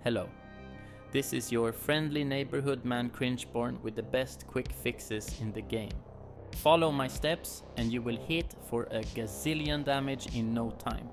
Hello, this is your friendly neighborhood man Cringeborn with the best quick fixes in the game. Follow my steps and you will hit for a gazillion damage in no time.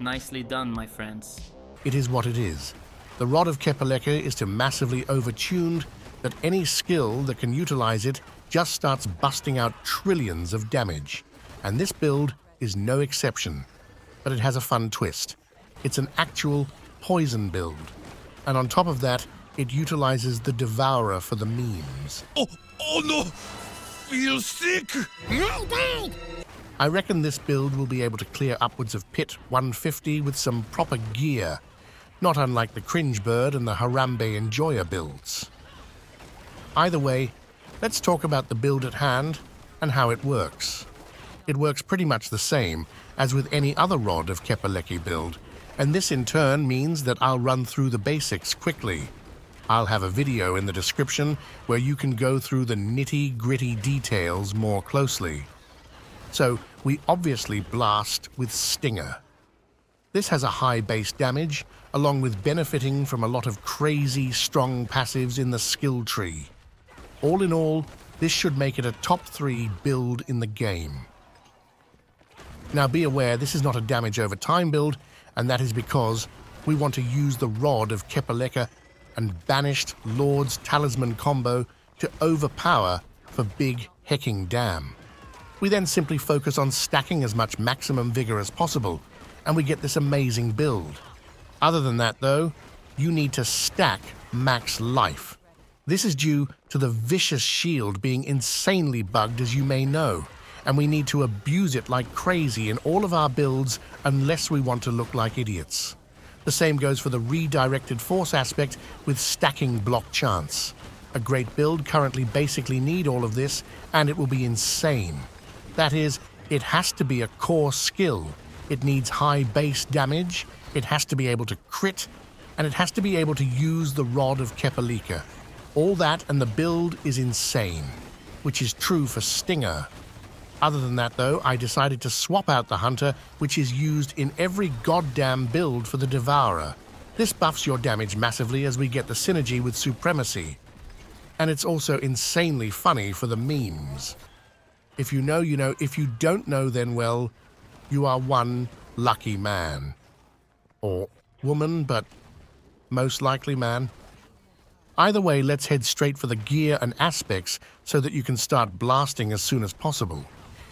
Nicely done, my friends. It is what it is. The Rod of Kepaleka is to massively overtuned that any skill that can utilize it just starts busting out trillions of damage. And this build is no exception. But it has a fun twist. It's an actual poison build. And on top of that, it utilizes the Devourer for the memes. Oh no! Feel sick! I reckon this build will be able to clear upwards of Pit 150 with some proper gear, not unlike the Cringe Bird and the Harambe Enjoyer builds. Either way, let's talk about the build at hand and how it works. It works pretty much the same as with any other Rod of Kepaleki build, and this in turn means that I'll run through the basics quickly. I'll have a video in the description where you can go through the nitty-gritty details more closely. So, we obviously blast with Stinger. This has a high base damage, along with benefiting from a lot of crazy strong passives in the skill tree. All in all, this should make it a top 3 build in the game. Now be aware, this is not a damage over time build, and that is because we want to use the Rod of Kepaleka and Banished Lord's Talisman combo to overpower for big hecking damn. We then simply focus on stacking as much maximum vigor as possible, and we get this amazing build. Other than that though, you need to stack max life. This is due to the vicious shield being insanely bugged, as you may know, and we need to abuse it like crazy in all of our builds unless we want to look like idiots. The same goes for the redirected force aspect with stacking block chance. A great build currently basically need all of this, and it will be insane. That is, it has to be a core skill. It needs high base damage, it has to be able to crit, and it has to be able to use the Rod of Kepaleka. All that and the build is insane, which is true for Stinger. Other than that though, I decided to swap out the Hunter, which is used in every goddamn build for the Devourer. This buffs your damage massively as we get the synergy with Supremacy. And it's also insanely funny for the memes. If you know, you know. If you don't know, then, well, you are one lucky man. Or woman, but most likely man. Either way, let's head straight for the gear and aspects so that you can start blasting as soon as possible.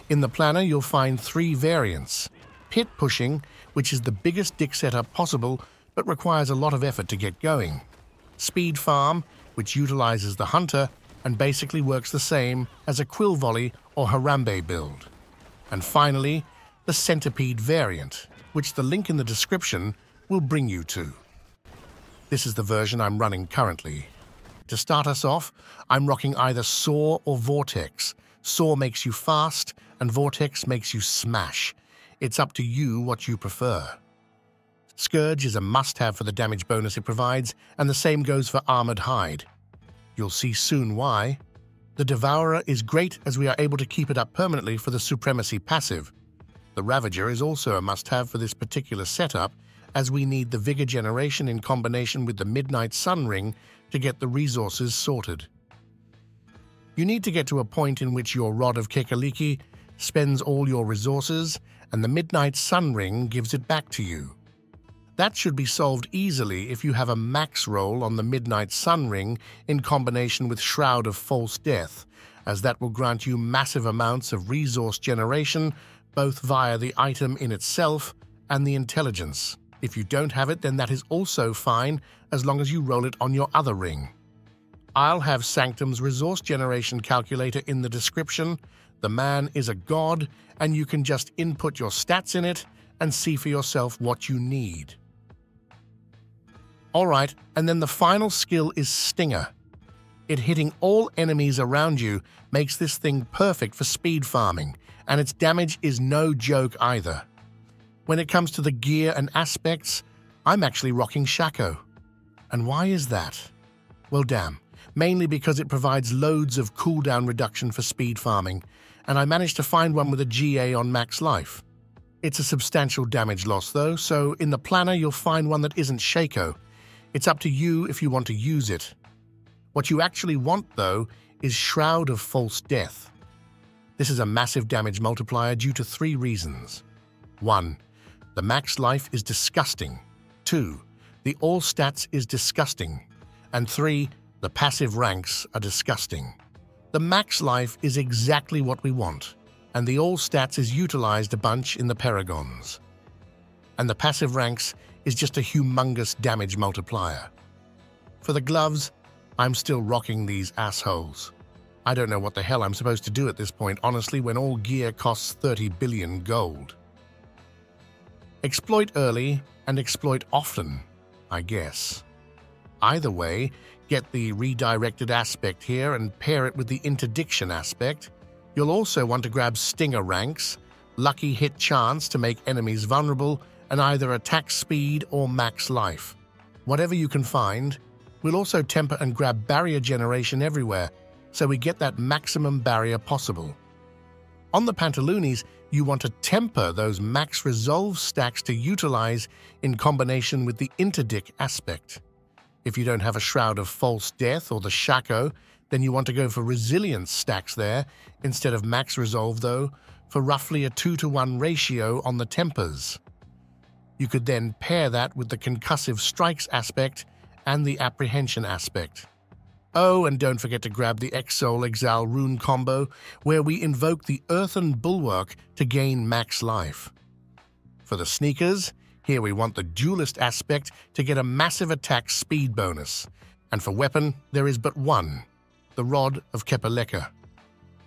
In the planner, you'll find 3 variants. Pit pushing, which is the biggest dick setup possible, but requires a lot of effort to get going. Speed farm, which utilizes the Hunter and basically works the same as a Quill Volley or Harambe build. And finally, the Centipede variant, which the link in the description will bring you to. This is the version I'm running currently. To start us off, I'm rocking either Soar or Vortex. Soar makes you fast, and Vortex makes you smash. It's up to you what you prefer. Scourge is a must-have for the damage bonus it provides, and the same goes for Armored Hide. You'll see soon why. The Devourer is great as we are able to keep it up permanently for the Supremacy passive. The Ravager is also a must-have for this particular setup, as we need the Vigor generation in combination with the Midnight Sun Ring to get the resources sorted. You need to get to a point in which your Rod of Kekaliki spends all your resources, and the Midnight Sun Ring gives it back to you. That should be solved easily if you have a max roll on the Midnight Sun Ring in combination with Shroud of False Death, as that will grant you massive amounts of resource generation, both via the item in itself and the intelligence. If you don't have it, then that is also fine, as long as you roll it on your other ring. I'll have Sanctum's resource generation calculator in the description. The man is a god, and you can just input your stats in it and see for yourself what you need. Alright, and then the final skill is Stinger. It hitting all enemies around you makes this thing perfect for speed farming, and its damage is no joke either. When it comes to the gear and aspects, I'm actually rocking Shaco. And why is that? Well damn, mainly because it provides loads of cooldown reduction for speed farming, and I managed to find one with a GA on max life. It's a substantial damage loss though, so in the planner you'll find one that isn't Shaco. It's up to you if you want to use it. What you actually want though is Shroud of False Death. This is a massive damage multiplier due to 3 reasons. 1. The max life is disgusting. 2. The all stats is disgusting. And 3. The passive ranks are disgusting. The max life is exactly what we want, and the all stats is utilized a bunch in the Perragons. And the passive ranks is just a humongous damage multiplier. For the gloves, I'm still rocking these assholes. I don't know what the hell I'm supposed to do at this point, honestly, when all gear costs 30 billion gold. Exploit early and exploit often, I guess. Either way, get the redirected aspect here and pair it with the interdiction aspect. You'll also want to grab stinger ranks, lucky hit chance to make enemies vulnerable, and either attack speed or max life. Whatever you can find. We'll also temper and grab barrier generation everywhere, so we get that maximum barrier possible. On the pantaloonies, you want to temper those max resolve stacks to utilize in combination with the interdict aspect. If you don't have a Shroud of False Death or the Shaco, then you want to go for resilience stacks there, instead of max resolve though, for roughly a 2-to-1 ratio on the tempers. You could then pair that with the concussive strikes aspect and the apprehension aspect. Oh, and don't forget to grab the Exol Exal rune combo, where we invoke the Earthen Bulwark to gain max life. For the sneakers, here we want the Duelist aspect to get a massive attack speed bonus. And for weapon, there is but one, the Rod of Kepaleka.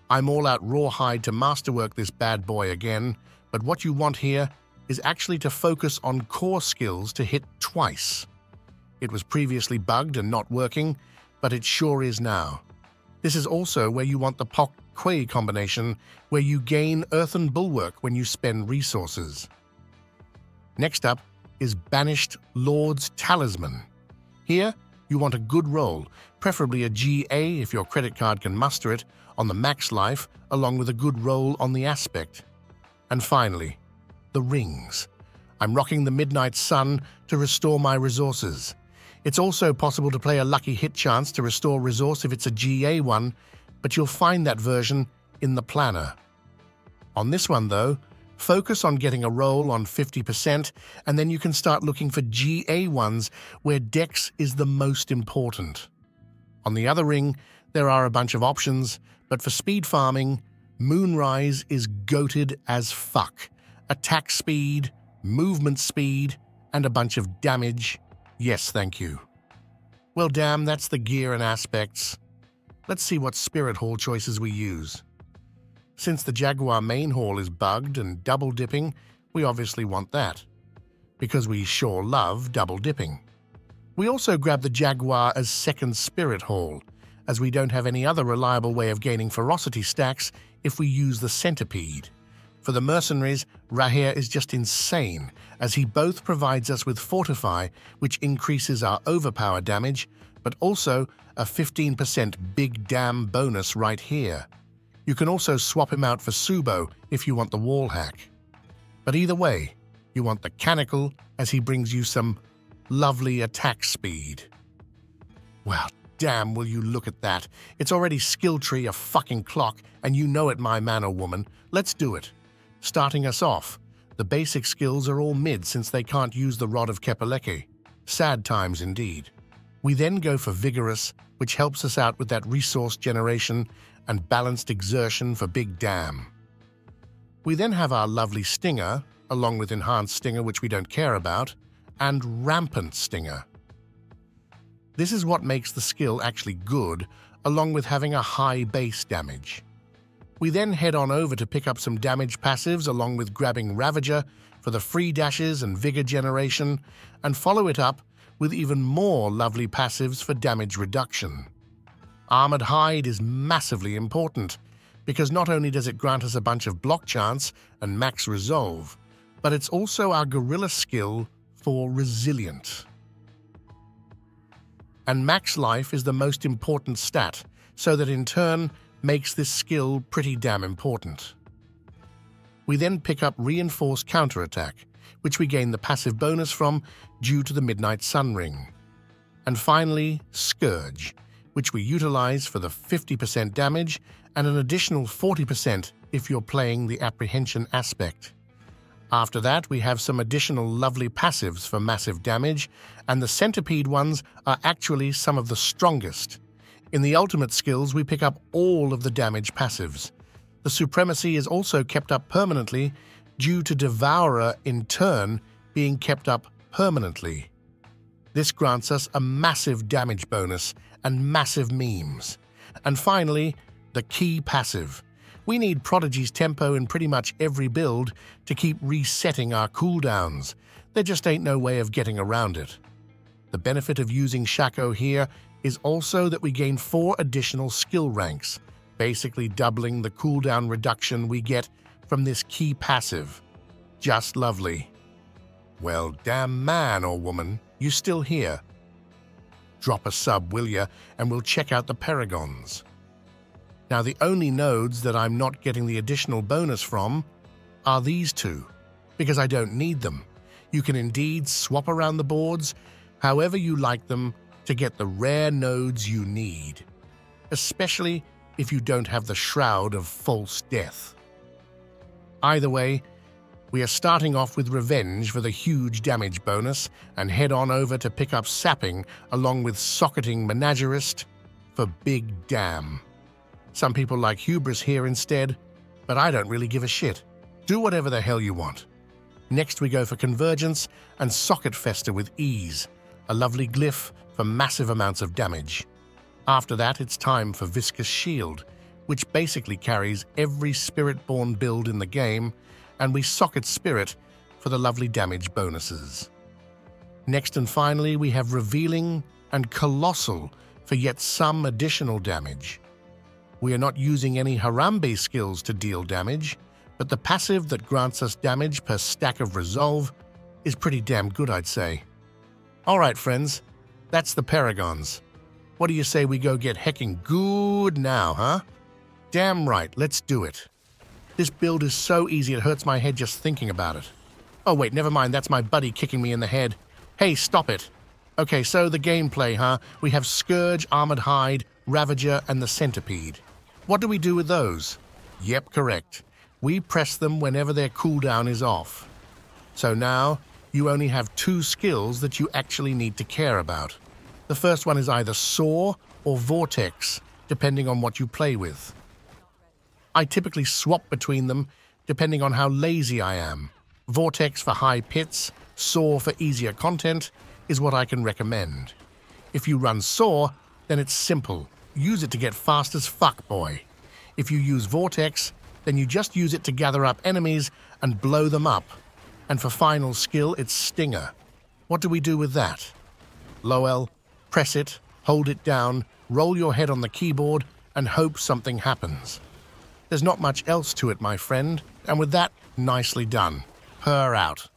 I'm all out rawhide to masterwork this bad boy again, but what you want here is actually to focus on core skills to hit twice. It was previously bugged and not working, but it sure is now. This is also where you want the Pok Quay combination, where you gain Earthen Bulwark when you spend resources. Next up is Banished Lord's Talisman. Here, you want a good roll, preferably a GA if your credit card can muster it, on the max life, along with a good roll on the aspect. And finally, the rings. I'm rocking the Midnight Sun to restore my resources. It's also possible to play a lucky hit chance to restore resource if it's a GA one, but you'll find that version in the planner. On this one though, focus on getting a roll on 50%, and then you can start looking for GA ones where Dex is the most important. On the other ring, there are a bunch of options, but for speed farming, Moonrise is goated as fuck. Attack speed, movement speed, and a bunch of damage. Yes, thank you. Well, damn, that's the gear and aspects. Let's see what Spirit Hall choices we use. Since the Jaguar main hall is bugged and double dipping, we obviously want that, because we sure love double dipping. We also grab the Jaguar as second Spirit Hall, as we don't have any other reliable way of gaining ferocity stacks if we use the Centipede. For the mercenaries, Rahir is just insane, as he both provides us with Fortify, which increases our overpower damage, but also a 15% big damn bonus right here. You can also swap him out for Subo if you want the wall hack. But either way, you want the Canicle, as he brings you some lovely attack speed. Well, damn, will you look at that. It's already skill tree a fucking clock, and you know it, my man or woman. Let's do it. Starting us off, the basic skills are all mid since they can't use the Rod of Kepaleka. Sad times indeed. We then go for Vigorous, which helps us out with that resource generation and balanced exertion for Big Dam. We then have our lovely Stinger, along with Enhanced Stinger, which we don't care about, and Rampant Stinger. This is what makes the skill actually good, along with having a high base damage. We then head on over to pick up some damage passives along with grabbing Ravager for the free dashes and vigor generation, and follow it up with even more lovely passives for damage reduction. Armored Hide is massively important, because not only does it grant us a bunch of block chance and max resolve, but it's also our gorilla skill for Resilient. And max life is the most important stat, so that in turn, makes this skill pretty damn important. We then pick up Reinforced Counterattack, which we gain the passive bonus from due to the Midnight Sun Ring. And finally, Scourge, which we utilize for the 50% damage and an additional 40% if you're playing the Apprehension aspect. After that, we have some additional lovely passives for massive damage, and the Centipede ones are actually some of the strongest. In the ultimate skills, we pick up all of the damage passives. The Supremacy is also kept up permanently due to Devourer in turn being kept up permanently. This grants us a massive damage bonus and massive memes. And finally, the key passive. We need Prodigy's tempo in pretty much every build to keep resetting our cooldowns. There just ain't no way of getting around it. The benefit of using Shaco here is also that we gain 4 additional skill ranks, basically doubling the cooldown reduction we get from this key passive. Just lovely. Well, damn man or woman, you still here? Drop a sub, will ya, and we'll check out the Perragons. Now, the only nodes that I'm not getting the additional bonus from are these two, because I don't need them. You can indeed swap around the boards however you like them to get the rare nodes you need, especially if you don't have the Shroud of False Death. Either way, we are starting off with Revenge for the huge damage bonus and head on over to pick up Sapping along with Socketing Menagerist for Big Damn. Some people like Hubris here instead, but I don't really give a shit. Do whatever the hell you want. Next we go for Convergence and Socket Fester with Ease, a lovely glyph for massive amounts of damage. After that, it's time for Viscous Shield, which basically carries every Spiritborn build in the game, and we socket Spirit for the lovely damage bonuses. Next and finally, we have Revealing and Colossal for yet some additional damage. We are not using any Harambe skills to deal damage, but the passive that grants us damage per stack of Resolve is pretty damn good, I'd say. Alright friends, that's the Perragons. What do you say we go get hecking good now, huh? Damn right, let's do it. This build is so easy it hurts my head just thinking about it. Oh wait, never mind, that's my buddy kicking me in the head. Hey, stop it. Okay, so the gameplay, huh? We have Scourge, Armored Hide, Ravager, and the Centipede. What do we do with those? Yep, correct. We press them whenever their cooldown is off. So now, you only have 2 skills that you actually need to care about. The first one is either Soar or Vortex, depending on what you play with. I typically swap between them depending on how lazy I am. Vortex for high pits, Soar for easier content is what I can recommend. If you run Soar, then it's simple. Use it to get fast as fuck, boy. If you use Vortex, then you just use it to gather up enemies and blow them up. And for final skill, it's Stinger. What do we do with that? Lowell, press it, hold it down, roll your head on the keyboard, and hope something happens. There's not much else to it, my friend, and with that, nicely done. Per out.